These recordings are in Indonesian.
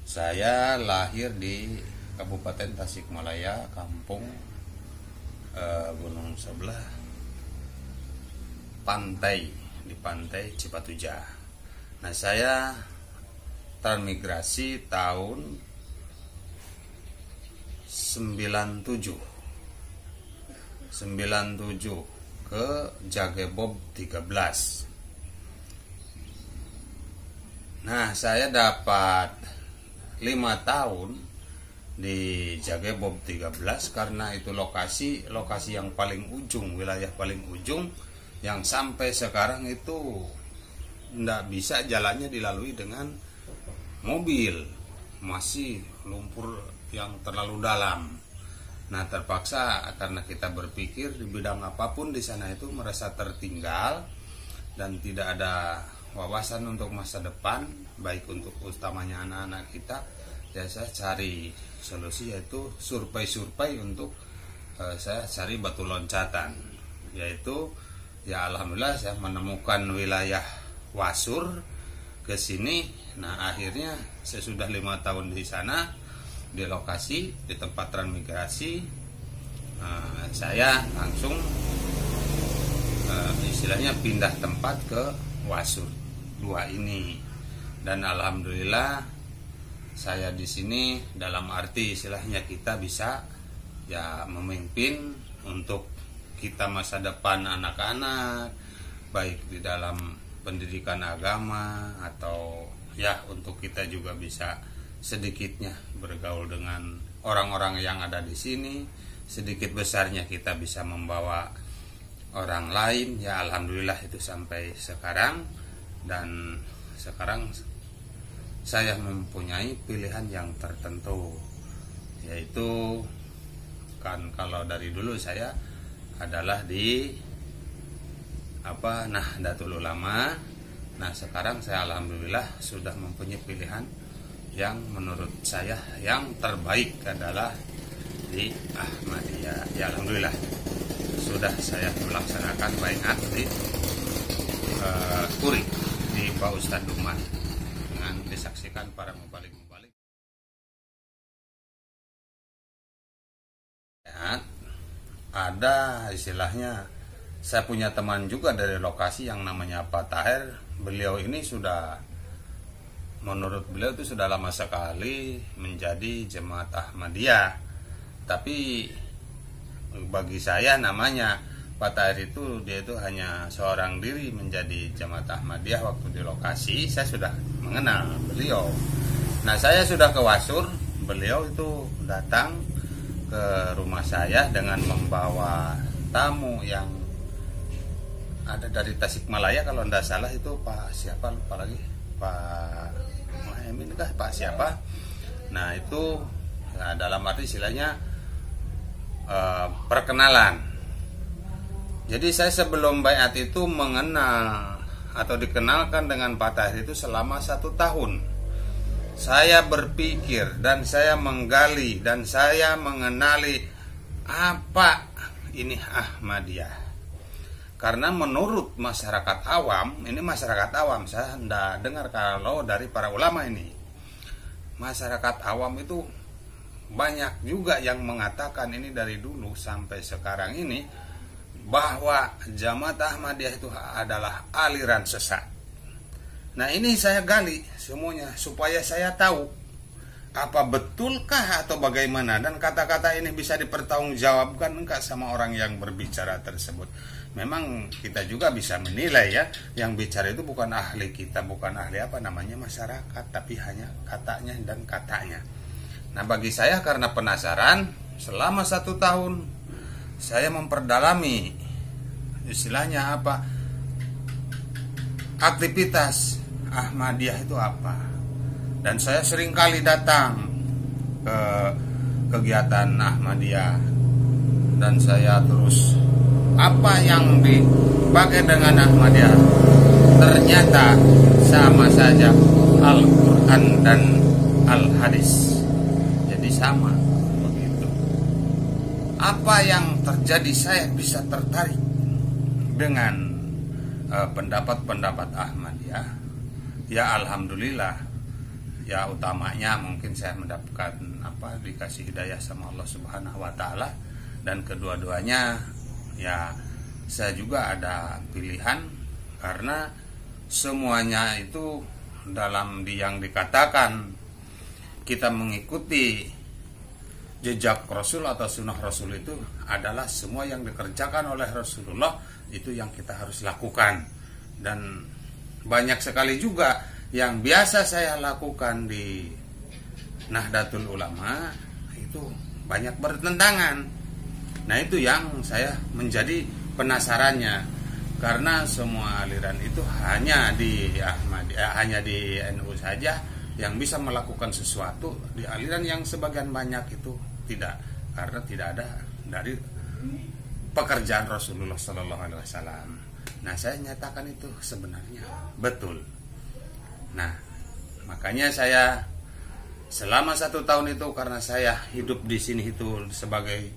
Saya lahir di Kabupaten Tasikmalaya, kampung Gunung Sebelah, di pantai Cipatujah. Nah, saya transmigrasi tahun 97 ke Jagebob 13. Nah, saya dapat 5 tahun di Jagebob 13 karena itu lokasi yang paling ujung, wilayah paling ujung yang sampai sekarang itu tidak bisa jalannya dilalui dengan mobil, masih lumpur yang terlalu dalam. Nah, terpaksa karena kita berpikir di bidang apapun di sana itu merasa tertinggal dan tidak ada wawasan untuk masa depan, baik untuk utamanya anak-anak kita. Ya, saya cari solusi, yaitu survei untuk saya cari batu loncatan, yaitu ya alhamdulillah saya menemukan wilayah Wasur ke sini. Nah, akhirnya saya sudah 5 tahun di sana, di lokasi, di tempat transmigrasi. Saya langsung istilahnya pindah tempat ke Wasur 2 ini, dan alhamdulillah saya di sini dalam arti istilahnya kita bisa ya memimpin untuk kita masa depan anak-anak, baik di dalam pendidikan agama atau ya untuk kita juga bisa sedikitnya bergaul dengan orang-orang yang ada di sini, sedikit besarnya kita bisa membawa orang lain. Ya alhamdulillah itu sampai sekarang, dan sekarang saya mempunyai pilihan yang tertentu, yaitu kan kalau dari dulu saya adalah di Nahdlatul Ulama. Nah, sekarang saya alhamdulillah sudah mempunyai pilihan yang menurut saya yang terbaik adalah di Ahmadiyah. Ya alhamdulillah sudah saya melaksanakan baiat di Puri di Pak Ustadz Duman dengan disaksikan para mubalik-mubalik. Ya, ada istilahnya, saya punya teman juga dari lokasi yang namanya Pak Tahir. Beliau ini sudah, menurut beliau itu sudah lama sekali menjadi jemaat Ahmadiyah. Tapi bagi saya namanya Pak Tahir itu, dia itu hanya seorang diri menjadi jemaat Ahmadiyah. Waktu di lokasi saya sudah mengenal beliau. Nah, saya sudah ke Wasur, beliau itu datang ke rumah saya dengan membawa tamu yang ada dari Tasikmalaya, kalau tidak salah itu Pak siapa, lupa lagi, Pak Muhammad kah, Pak siapa. Nah, itu ya, dalam arti istilahnya perkenalan. Jadi saya sebelum baiat itu mengenal atau dikenalkan dengan Pak Tahir itu selama 1 tahun. Saya berpikir dan saya menggali dan saya mengenali apa ini Ahmadiyah. Karena menurut masyarakat awam, ini masyarakat awam, saya tidak dengar kalau dari para ulama ini. Masyarakat awam itu banyak juga yang mengatakan ini dari dulu sampai sekarang ini, bahwa Jamaat Ahmadiyah itu adalah aliran sesat. Nah, ini saya gali semuanya supaya saya tahu apa betulkah atau bagaimana, dan kata-kata ini bisa dipertanggungjawabkan enggak sama orang yang berbicara tersebut. Memang kita juga bisa menilai ya, yang bicara itu bukan ahli kita, bukan ahli masyarakat, tapi hanya katanya dan katanya. Nah, bagi saya karena penasaran, selama 1 tahun saya memperdalami istilahnya aktivitas Ahmadiyah itu apa. Dan saya sering kali datang ke kegiatan Ahmadiyah, dan saya terus apa yang dipakai dengan Ahmadiyah ternyata sama saja Al-Quran dan Al-Hadis. Jadi sama begitu. Apa yang terjadi, saya bisa tertarik dengan pendapat-pendapat Ahmadiyah. Ya alhamdulillah, ya utamanya mungkin saya mendapatkan dikasih hidayah sama Allah Subhanahu wa taala, dan kedua-duanya ya saya juga ada pilihan, karena semuanya itu dalam yang dikatakan kita mengikuti jejak Rasul atau sunnah Rasul itu adalah semua yang dikerjakan oleh Rasulullah itu yang kita harus lakukan. Dan banyak sekali juga yang biasa saya lakukan di Nahdlatul Ulama itu banyak bertentangan. Nah itu yang saya menjadi penasarannya, karena semua aliran itu hanya di hanya di NU saja yang bisa melakukan sesuatu, di aliran yang sebagian banyak itu tidak, karena tidak ada dari pekerjaan Rasulullah Sallallahu Alaihi Wasallam. Nah saya nyatakan itu sebenarnya betul. Nah makanya saya selama 1 tahun itu, karena saya hidup di sini itu sebagai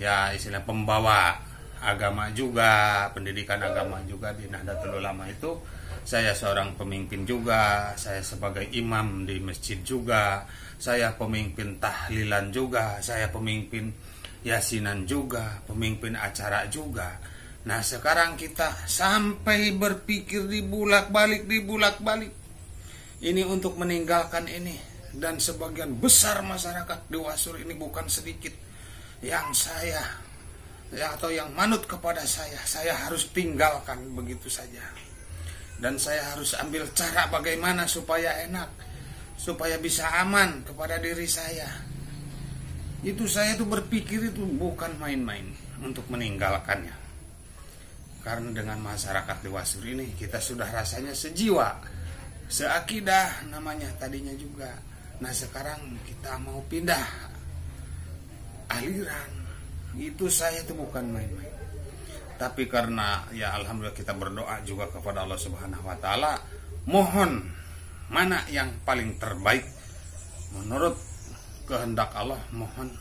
ya istilah pembawa agama juga, pendidikan agama juga di Nahdlatul Ulama itu, saya seorang pemimpin juga, saya sebagai imam di masjid juga, saya pemimpin tahlilan juga, saya pemimpin yasinan juga, pemimpin acara juga. Nah sekarang kita sampai berpikir dibulak-balik ini untuk meninggalkan ini, dan sebagian besar masyarakat di Wasur ini bukan sedikit yang saya atau yang manut kepada saya harus tinggalkan begitu saja. Dan saya harus ambil cara bagaimana supaya enak, supaya bisa aman kepada diri saya. Itu saya tuh berpikir itu bukan main-main untuk meninggalkannya. Karena dengan masyarakat di Wasur ini kita sudah rasanya sejiwa, seakidah namanya tadinya juga. Nah sekarang kita mau pindah aliran, itu saya tuh bukan main-main. Tapi karena ya alhamdulillah kita berdoa juga kepada Allah Subhanahu wa taala, mohon mana yang paling terbaik menurut kehendak Allah, mohon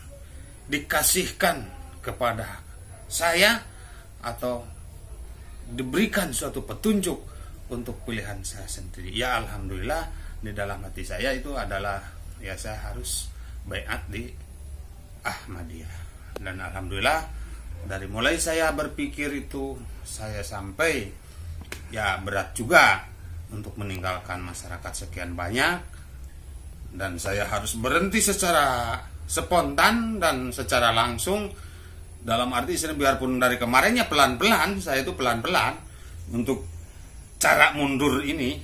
dikasihkan kepada saya atau diberikan suatu petunjuk untuk pilihan saya sendiri. Ya alhamdulillah di dalam hati saya itu adalah ya saya harus baiat di Ahmadiyah. Dan alhamdulillah dari mulai saya berpikir itu, saya sampai ya berat juga untuk meninggalkan masyarakat sekian banyak, dan saya harus berhenti secara spontan dan secara langsung. Dalam arti biarpun dari kemarinnya pelan-pelan, saya itu pelan-pelan untuk cara mundur ini.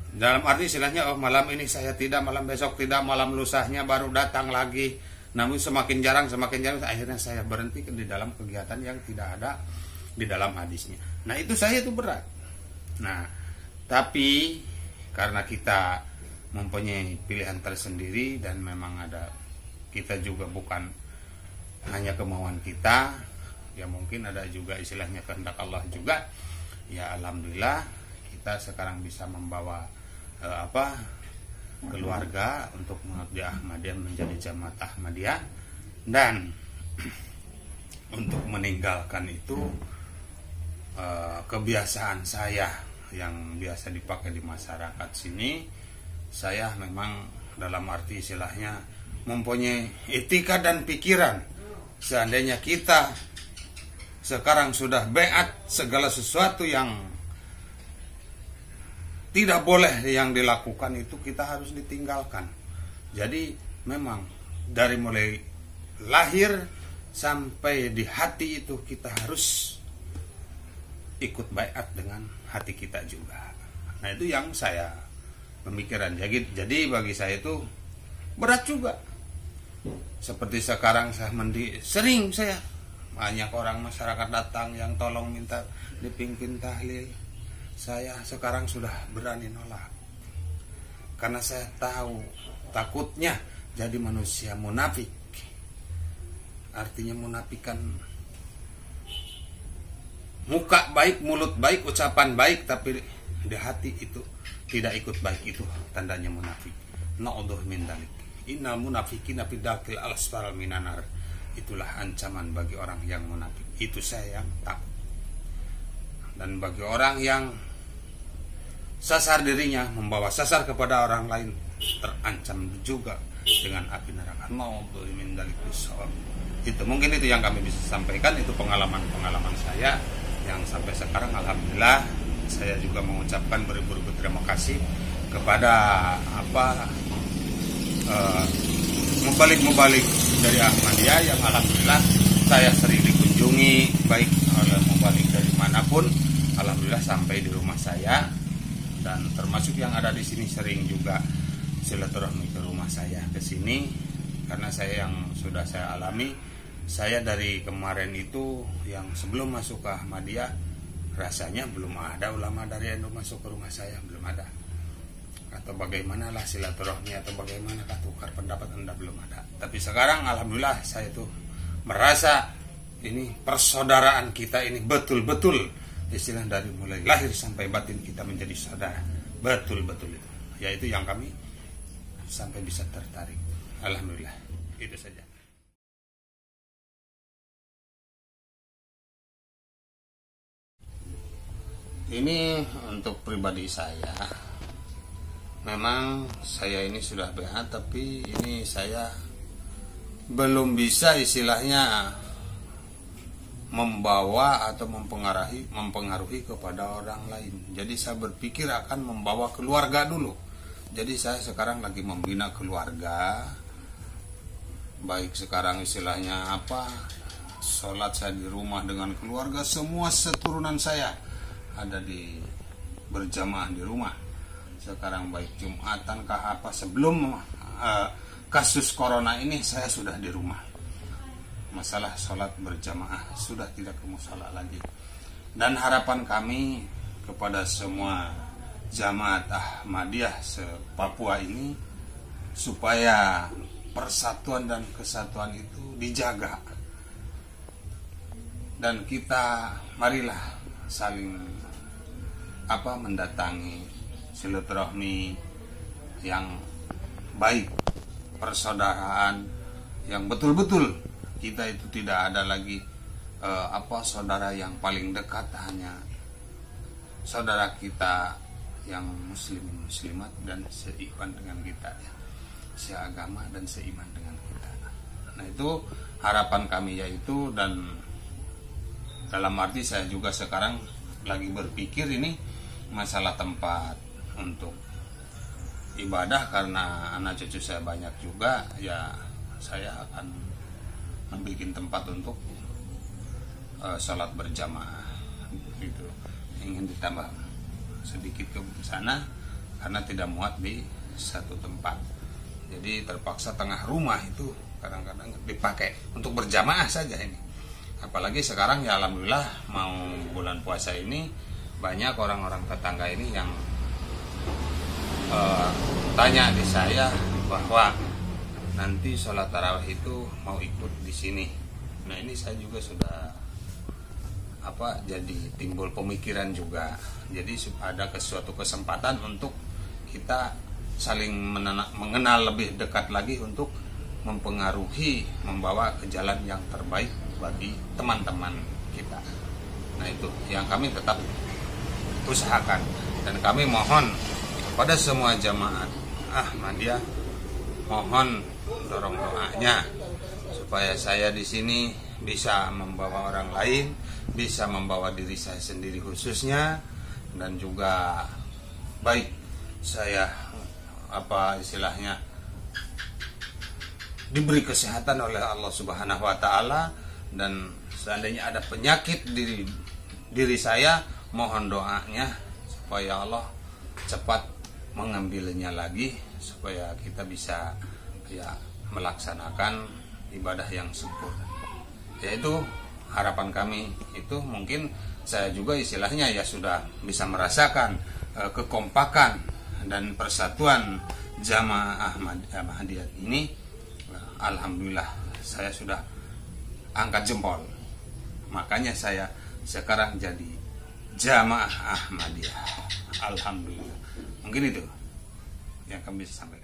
Dalam arti istilahnya malam ini saya tidak, malam besok tidak, malam lusahnya baru datang lagi. Namun semakin jarang akhirnya saya berhenti di dalam kegiatan yang tidak ada di dalam hadisnya. Nah itu saya itu berat. Nah tapi karena kita mempunyai pilihan tersendiri, dan memang ada, kita juga bukan hanya kemauan kita, ya mungkin ada juga istilahnya kehendak Allah juga. Ya alhamdulillah kita sekarang bisa membawa keluarga untuk mengabdi Ahmadiyah, menjadi jamaat Ahmadiyah, dan untuk meninggalkan itu kebiasaan saya yang biasa dipakai di masyarakat sini. Saya memang dalam arti istilahnya mempunyai etika dan pikiran. Seandainya kita sekarang sudah baiat, segala sesuatu yang tidak boleh yang dilakukan itu kita harus ditinggalkan. Jadi memang dari mulai lahir sampai di hati itu kita harus ikut baiat dengan hati kita juga. Nah itu yang saya pemikiran. Jadi bagi saya itu berat juga. Seperti sekarang saya sering saya banyak orang masyarakat datang yang tolong minta dipimpin tahlil. Saya sekarang sudah berani nolak, karena saya tahu takutnya jadi manusia munafik. Artinya munafikan muka baik, mulut baik, ucapan baik, tapi di hati itu tidak ikut baik, itu tandanya munafik. Na'udzuh min dzalik. Innal munafiqina fi darkil asfal minan nar. Itulah ancaman bagi orang yang munafik. Itu saya yang takut. Dan bagi orang yang sasar dirinya, membawa sasar kepada orang lain, terancam juga dengan api neraka. Itu mungkin itu yang kami bisa sampaikan, itu pengalaman saya yang sampai sekarang alhamdulillah. Saya juga mengucapkan beribu-ribu terima kasih kepada mubalik dari Ahmadiyah yang alhamdulillah saya sering dikunjungi, baik oleh mubalik dari manapun, alhamdulillah sampai di rumah saya, dan termasuk yang ada di sini sering juga silaturahmi ke rumah saya ke sini, karena saya yang sudah saya alami, saya dari kemarin itu yang sebelum masuk ke Ahmadiyah rasanya belum ada ulama dari NU masuk ke rumah saya, belum ada. Atau bagaimana lah silaturahmi atau bagaimana tukar pendapat, belum ada. Tapi sekarang alhamdulillah saya tuh merasa ini persaudaraan kita ini betul-betul istilah dari mulai lahir sampai batin kita menjadi saudara, betul-betul itu. Yaitu yang kami sampai bisa tertarik. Alhamdulillah, itu saja. Ini untuk pribadi saya. Memang saya ini sudah BH, tapi ini saya belum bisa istilahnya membawa atau mempengaruhi kepada orang lain. Jadi saya berpikir akan membawa keluarga dulu. Jadi saya sekarang lagi membina keluarga. Baik sekarang istilahnya sholat saya di rumah dengan keluarga, semua seturunan saya ada di berjamaah di rumah. Sekarang baik Jumatan sebelum kasus corona ini saya sudah di rumah. Masalah sholat berjamaah sudah tidak ke mushola lagi. Dan harapan kami kepada semua jamaat Ahmadiyah se-Papua ini supaya persatuan dan kesatuan itu dijaga. Dan kita marilah saling mendatangi silaturahmi yang baik, persaudaraan yang betul-betul kita itu tidak ada lagi saudara yang paling dekat, hanya saudara kita yang muslimin muslimat dan seiman dengan kita, seagama dan seiman dengan kita. Nah itu harapan kami yaitu, dan dalam arti saya juga sekarang lagi berpikir ini masalah tempat untuk ibadah, karena anak cucu saya banyak juga, ya saya akan membuat tempat untuk sholat berjamaah gitu. Ingin ditambah sedikit ke sana karena tidak muat di satu tempat, jadi terpaksa tengah rumah itu kadang-kadang dipakai untuk berjamaah saja ini. Apalagi sekarang ya alhamdulillah mau bulan puasa ini banyak orang-orang tetangga ini yang tanya di saya bahwa nanti sholat tarawih itu mau ikut di sini. Nah ini saya juga sudah jadi timbul pemikiran juga. Jadi ada suatu kesempatan untuk kita saling mengenal lebih dekat lagi untuk mempengaruhi, membawa ke jalan yang terbaik bagi teman-teman kita. Nah itu yang kami tetap usahakan, dan kami mohon pada semua jamaat Ahmadiyah, mohon dorong doanya supaya saya di sini bisa membawa orang lain, bisa membawa diri saya sendiri khususnya, dan juga baik saya istilahnya diberi kesehatan oleh Allah Subhanahu wa taala, dan seandainya ada penyakit diri saya, mohon doanya supaya Allah cepat mengambilnya lagi supaya kita bisa melaksanakan ibadah yang sempurna. Yaitu harapan kami itu. Mungkin saya juga istilahnya sudah bisa merasakan kekompakan dan persatuan jamaah Ahmadiyah ini. Alhamdulillah saya sudah angkat jempol. Makanya saya sekarang jadi jamaah Ahmadiyah. Alhamdulillah. Mungkin itu yang kami bisa sampaikan.